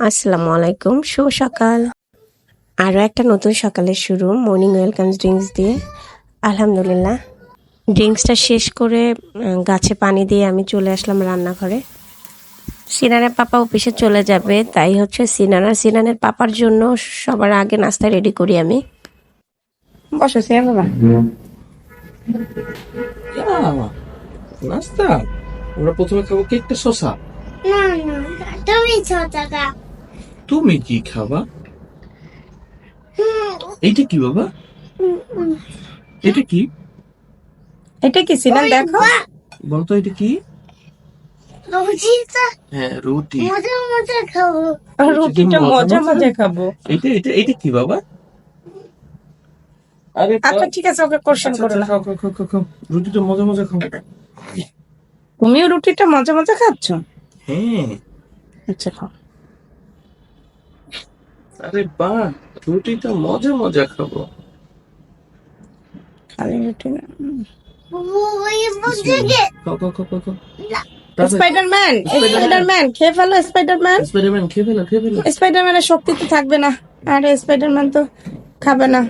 আসসালামু আলাইকুম, শুভ সকাল। আরও একটা নতুন সকালের শুরু মর্নিং ওয়েলকাম ড্রিঙ্কস দিয়ে। আলহামদুলিল্লাহ, ড্রিঙ্কসটা শেষ করে গাছে পানি দিয়ে আমি চলে আসলাম রান্নাঘরে। সিনানের পাপা অফিসে চলে যাবে, তাই হচ্ছে সিনানের পাপার জন্য সবার আগে নাস্তা রেডি করি আমি। বসো সিয়া বাবা। নাস্তা আমরা প্রথমে খাবো কেকটা শসা। না না তুমি ছোটা খা তুমি কি খাবা? এইটা কি বাবা? এটা কি? এটা কি সিনান দেখো? বলতো এটা কি? রুটিটা হ্যাঁ রুটি। মজা মজা খাবো। রুটিটা মজা মজা খাবো। এটা কি বাবা? আরে আচ্ছা ঠিক আছে, ওকে কোশ্চেন করো না। খাও খাও খাও খাও খাও। রুটিটা মজা মজা খাও। তুমিও রুটিটা মজা মজা খাচ্ছ? হ্যাঁ। আচ্ছা খাও। আরে বাহ, রুটিটা মজা মজা খাবো। খালি রুটি না। ওই বুঝে গে খাও খাও খাও খাও খাও। স্পাইডারম্যান খেয়ে ফেলো। স্পাইডারম্যান খেয়ে ফেলো খেয়ে ফেলো। স্পাইডারম্যানের শক্তি তো থাকবে না, আরে স্পাইডারম্যান তো খাবে না।